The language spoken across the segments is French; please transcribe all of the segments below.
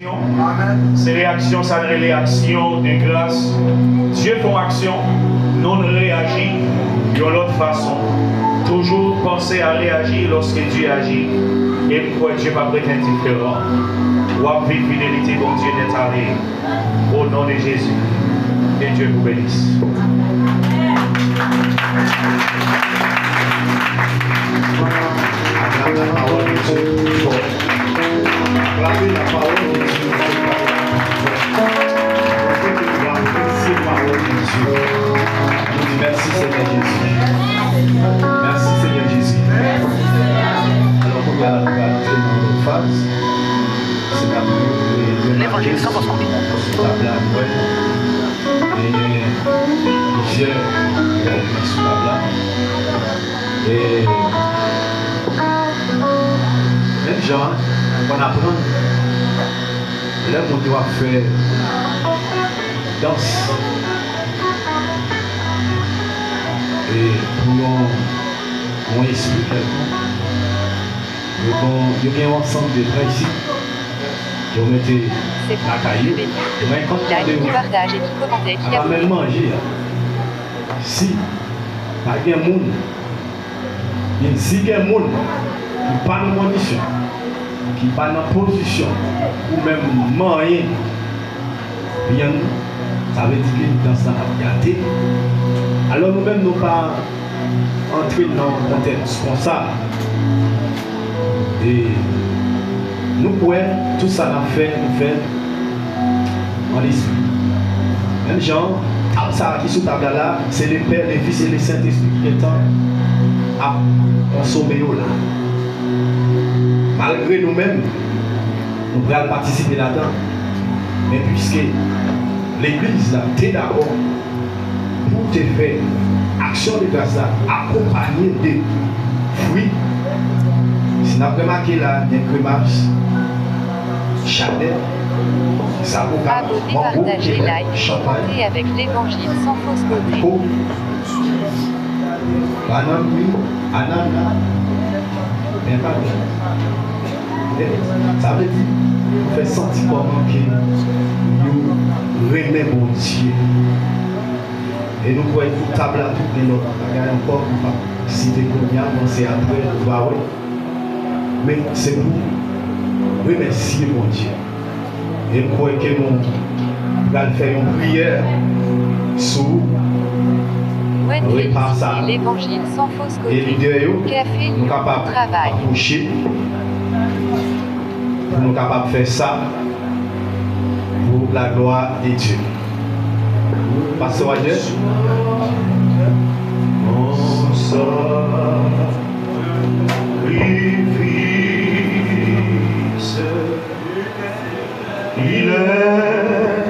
Amen. Ces réactions, ça serait les actions de grâce. Dieu fait action, non réagit de l'autre façon. Toujours penser à réagir lorsque Dieu agit. Et pourquoi Dieu va être indifférent. Ou à vivre fidélité comme Dieu n'est allé. Au nom de Jésus. Et Dieu vous bénisse. Acclamez la parole de Dieu. Acclamez la parole de Dieu. Merci Seigneur Jésus. Merci Seigneur Jésus. Alors qu'on va la notre phase, c'est la plus l'évangile 100% et plusieurs sur la blague. Et même gens, on apprend, là on doit faire danse. Et pour mon esprit il y a un ensemble de principes qui ont été la caillou. Qui partage et qui commentait, qui a même manger. Si, pas de monde, si il y a un monde qui pas dans condition, qui pas dans position, ou même moyen, bien, ça veut dire que dans ça a gâté. Alors nous-mêmes, nous ne pas entrer dans la tête responsable. Et nous pouvons, tout ça nous fait en esprit. Même genre, ça qui est sur la table là, c'est le Père, le Fils et le Saint-Esprit qui est à consommer là. Malgré nous-mêmes, nous pouvons participer là-dedans. Mais puisque l'Église là, t'es d'accord pour te faire action de grâce accompagné de fruits. Si nous avons remarqué là, il y a un crémage, Chanel, ça abonnez, partagez, like, commentez avec l'évangile sans fausse côté. Banane, oui, ananas, mais pas bien. Ça veut dire, vous faites sentir comment que nous remet mon Dieu. Et nous pouvons être table à tout et l'autre. Regardez encore, si tu es connu, c'est après, on va voir. Mais c'est pour remercier mon Dieu. Et nous croyons que nous allons faire une prière sur l'évangile sans fausse côté. Et l'idée, café, nous sommes capables travail. d'approcher. Nous sommes capables de faire ça pour la gloire de Dieu. Pasteur Adèle. On sacrifice, il est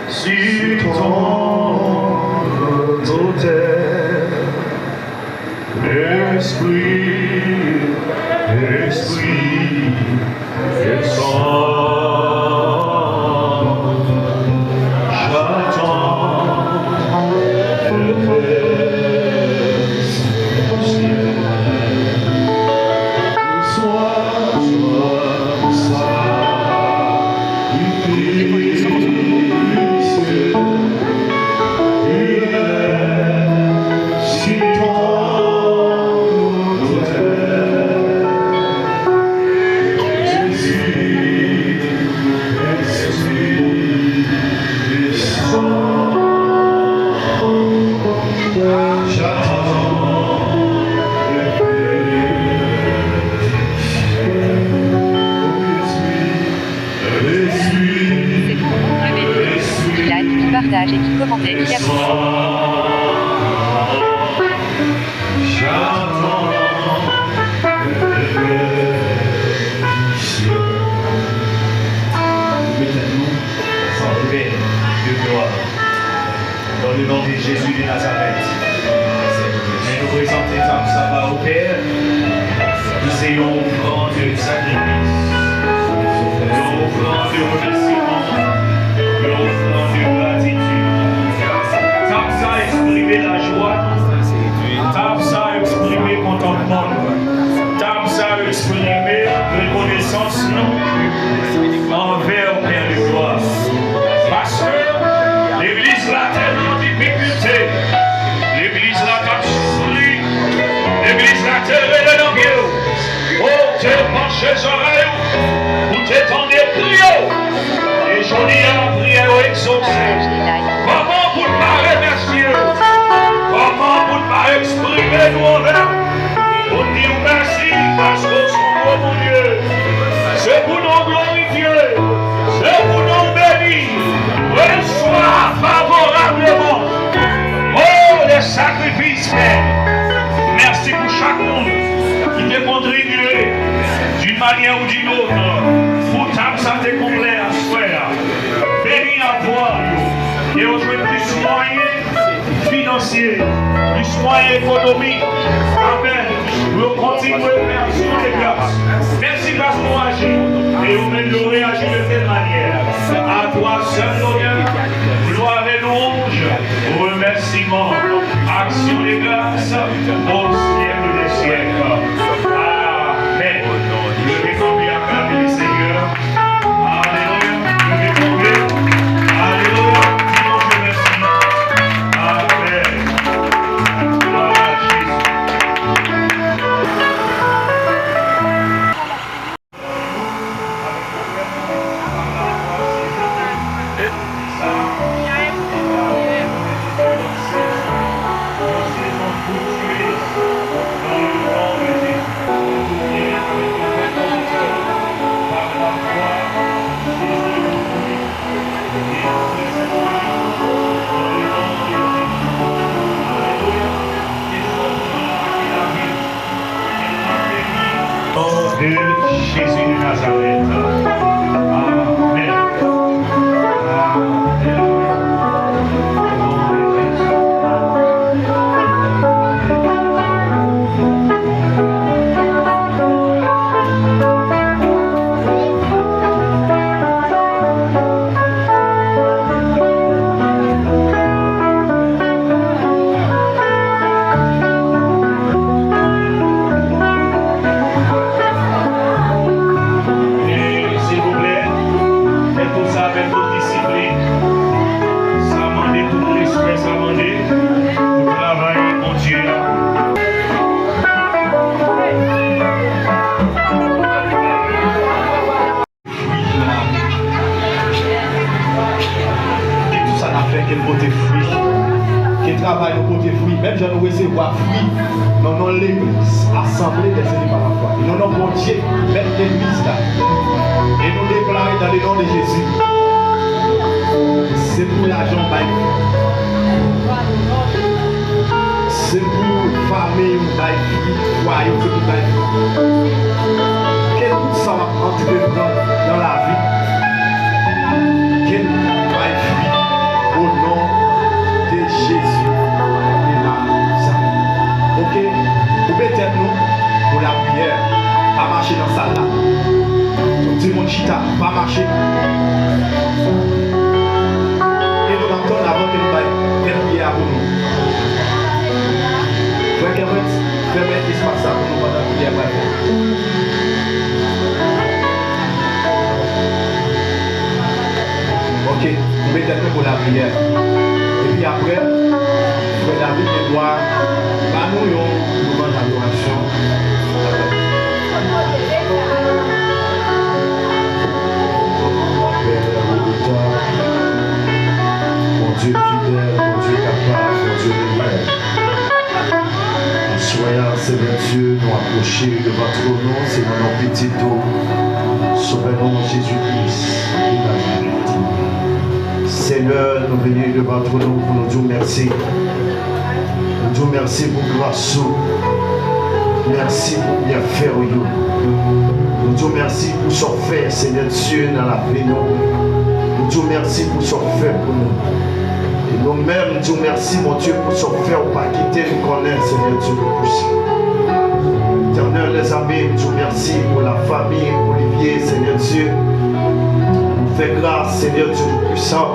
sur ton autel. Esprit, descends. Partage et qui commentait, qui a dans le nom de Jésus de Nazareth. Et nous présentons ça au Père. Nous ayons offrande de sacrifice, offrande de remerciement, offrande de gratitude. Tape ça, exprimer la joie. Tape ça, exprimer contentement. Tape ça, exprimer reconnaissance envers brancher oreilles, pour t'étendre prier. Et je dis à prier au exaucé. Comment vous ne pas remercier? Comment vous ne pas exprimer nous envers? Pour dire merci parce que c'est mon Dieu. C'est pour nous glorifier. C'est pour nous bénir. Reçois favorablement. Oh, les sacrifices faits. Merci pour chaque monde qui t'a contribué d'une manière ou d'une autre. Pour ta santé complète à soi. Béni à toi. Et aujourd'hui, plus moyens financiers, plus moyens économiques. Amen. Nous continuons à faire sur les grâces. Merci parce que nous agissons. Et vous nous réagir de telle manière. À toi seul l'honneur, gloire et louange, remerciement, action des grâces, au siècle des siècles. Amen. Je vais tomber à acclamer le Seigneur. Alléluia. Je vais tomber. Alléluia. Disons je merci. Amen. Gloire à Jésus. De Jésus de Nazareth. Amen. Travail au côté fruit, même je nous recevoir fruit, non, non, l'église, assemblée des élus par la foi. Et non, non, mon Dieu, mettre l'église là. Et nous déclarer dans le nom de Jésus. C'est pour l'argent bail. C'est pour famille ou bail, foyer, c'est pour bail. Quel coup ça va entrer dans la vie? Quel bail fruit au nom de Jésus. Ok, vous mettez nous pour la prière, pas marcher dans ça là. Tout le monde chita, pas marcher. Et nous entendons avant que nous baillons, quelle prière pour nous. Frère Kevin, fermez l'espace pour nous pendant la prière. Ok, vous mettez nous pour la prière. Et puis après, frère David et moi, nous avons un moment d'adoration. Mon Dieu fidèle, mon Dieu capable, mon Dieu lumière. Soyons, Seigneur Dieu, nous approcher de votre nom, c'est mon nom petit dos. Sauvez-nous Jésus-Christ de Nazareth. Seigneur, nous venons de votre nom pour nous dire merci. Nous disons merci pour grâce. Merci pour bien faire. Nous disons merci pour ce fait, Seigneur Dieu, dans la vie. Nous disons merci pour ce fait pour nous. Et nous-mêmes, nous disons merci, mon Dieu, pour ce fait. Pour ne pas quitter nous connaître, Seigneur Dieu, le plus. Éternel, les amis, nous disons merci pour la famille, Olivier, Seigneur Dieu. Nous faisons grâce, Seigneur Dieu, le puissant.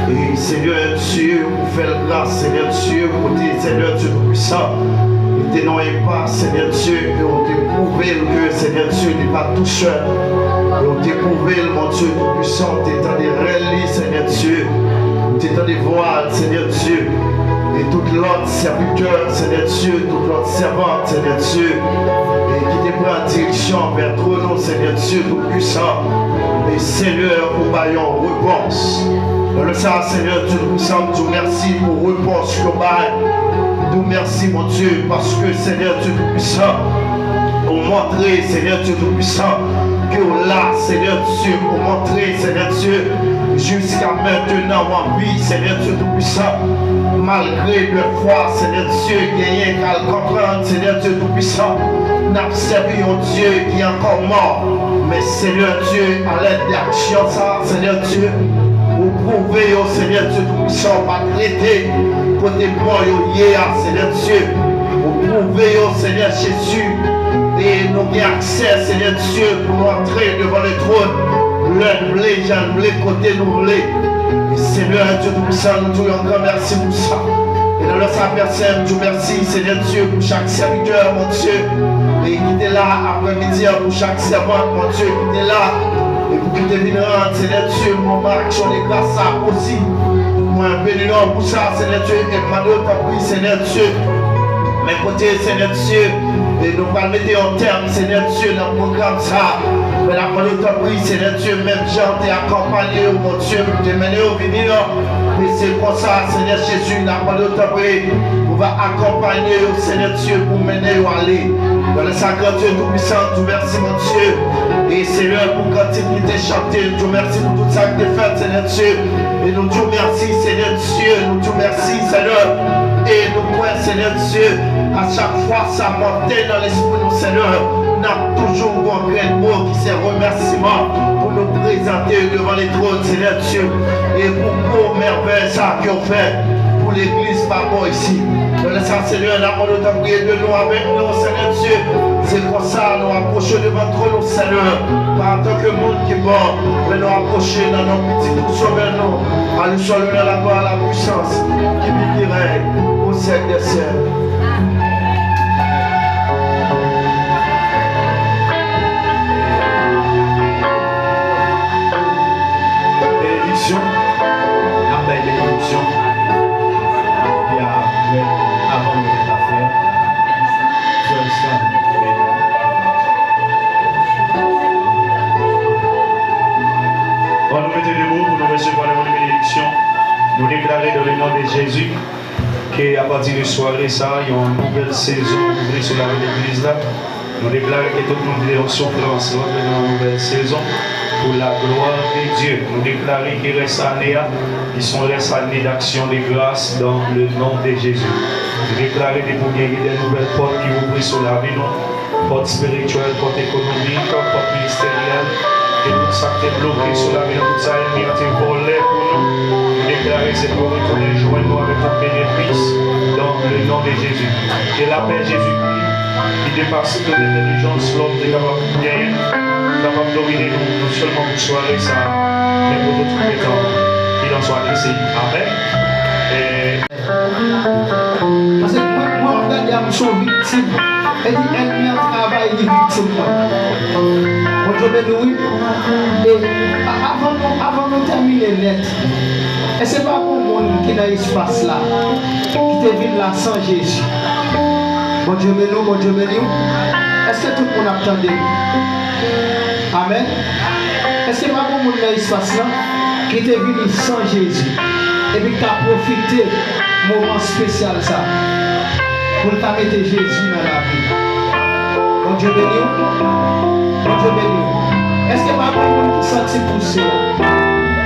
Et Seigneur Dieu, vous faites grâce, Seigneur Dieu, pour dire Seigneur Dieu puissant. Ne t'énoyez pas, Seigneur Dieu, et on découvre que Seigneur Dieu n'est pas tout seul. Et on découvre, mon Dieu tout puissant, tu es dans des relies, Seigneur Dieu. Tu es dans des voiles, Seigneur Dieu. Et tout l'autre serviteur, Seigneur Dieu, toute l'autre servante, Seigneur Dieu, et qui te prend en direction vers toi, non, Seigneur Dieu, tout-puissant, et Seigneur, pour baillon réponse. Dans le sang, Seigneur Dieu, nous sommes, nous merci pour réponse globale. Nous merci, mon Dieu, parce que Seigneur Dieu tout-puissant, pour montrer, Seigneur Dieu tout-puissant, que là, Seigneur Dieu, pour montrer, Seigneur Dieu, jusqu'à maintenant, en vie, Seigneur Dieu tout-puissant, malgré le foi, Seigneur Dieu, gagné qu'à le comprendre, Seigneur Dieu tout-puissant, n'a servi un Dieu qui est encore mort, mais Seigneur Dieu, à l'aide d'action, ça, Seigneur Dieu, vous prouvez au Seigneur Dieu tout-puissant, pas traiter, côté bon, Seigneur Dieu, vous prouvez au Seigneur Jésus, et nous avons accès, Seigneur Dieu, pour nous entrer devant le trône. Le blé, j'en blé, côté nous blé. Et Seigneur Dieu tout-puissant, nous disons encore merci pour ça. Et dans notre personne, nous merci, Seigneur Dieu, pour chaque serviteur, mon Dieu. Et qui est là après-midi, pour chaque servante, mon Dieu, qui est là. Et pour qui est venu rendre, Seigneur Dieu, mon action de grâce à aussi. Moi, bénissons pour ça, Seigneur Dieu, et demandons ta prière, Seigneur Dieu. Mais côté, Seigneur Dieu, et nous allons mettre en terme, Seigneur Dieu, dans le programme ça. Mais la parole de ta prière, Seigneur Dieu, même Jean t'est accompagné, mon Dieu, pour te mener au venir. Mais c'est pour ça, Seigneur Jésus, la parole de ta prière, on va accompagner, Seigneur Dieu, pour mener ou aller. Dans le sacré Dieu tout-puissant, tout merci, mon Dieu. Et Seigneur, pour continuer de chanter, nous merci pour tout ça que tu fais, Seigneur Dieu. Et nous te merci, Seigneur Dieu, nous te merci, Seigneur. Et nous croyons, Seigneur Dieu, à chaque fois ça montait dans l'esprit, nous, Seigneur, nous avons toujours un grand mot qui c'est remerciement pour nous présenter devant les trônes, Seigneur Dieu. Et pour merveilles ça qu'ils ont fait pour l'église, papa, ici. Dans le sang, Seigneur, la parole de ta prière de nous avec nous, Seigneur Dieu. C'est comme ça, nous approchons devant toi, nous, Seigneur, par tant que monde qui est mort, mais nous approcher dans nos petits pour sauver nous. À nous soit l'honneur, la gloire, la puissance, qui vit, qui règne, au siècle des siècles. Bénédiction, la belle bénédiction. Et après, avant de mettre l'affaire, je vais On nous mettre debout pour nous recevoir les bénédictions. Nous déclarer dans le nom de Jésus qu'à partir de soirée, ça, il y a une nouvelle saison ouverte sur la vie de l'église là. Nous déclarer que tout le monde est en souffrance dans une nouvelle saison pour la gloire de Dieu. Nous déclarer qu'il reste année, ils sont restés années d'action de grâce dans le nom de Jésus. Nous déclarer que pour gagner des nouvelles portes qui ouvrent sur la vie, portes spirituelles, portes économiques, portes ministérielles. Et tout ça qui est bloqué sur la vie, tout ça est mis à volé pour nous. Nous déclarer c'est pour retourner joindre nous avec un bénéfice dans le nom de Jésus. Que la paix Jésus-Christ, qui dépasse toute l'intelligence, l'homme est capable de gagner, capable de dominer nous, non seulement pour soirée ça, mais pour tout le temps. Qu'il en soit ainsi. Amen. Parce que moi, je regarde, je suis victime. Elle dit, elle vient travailler, elle est victime. Oui. Et avant de terminer net, et ce n'est pas pour le monde qui est dans l'espace là, qui te vit là sans Jésus. Mon Dieu, mon Dieu, est-ce que tout le monde attendait? Amen. Est-ce que pas pour le monde dans l'espace là, qui te vit sans Jésus, et puis tu as profité du moment spécial ça, pour te mettre Jésus dans la vie? Mon Dieu, mon Dieu, est-ce que pas pour le monde qui sentit pousser,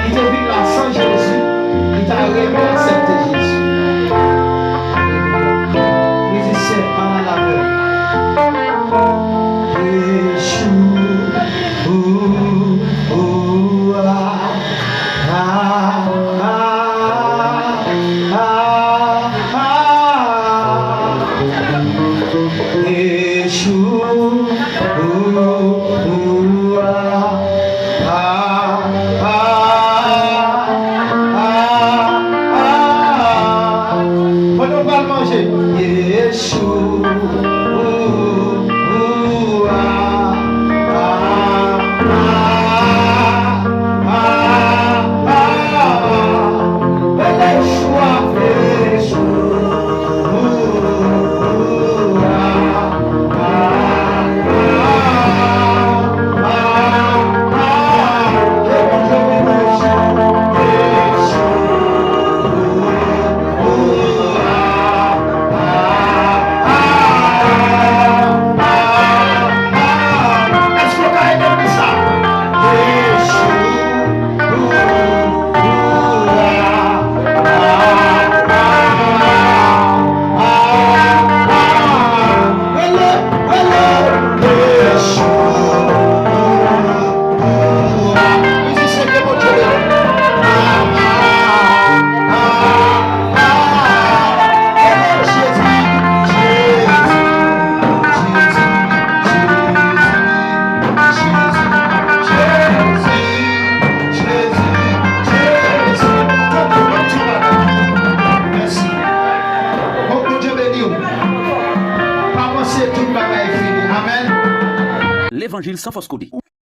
qui te vit là sans Jésus, qui t'a réellement accepté Jésus? Musicien, en laveur. Ah l'évangile sans fausse côté.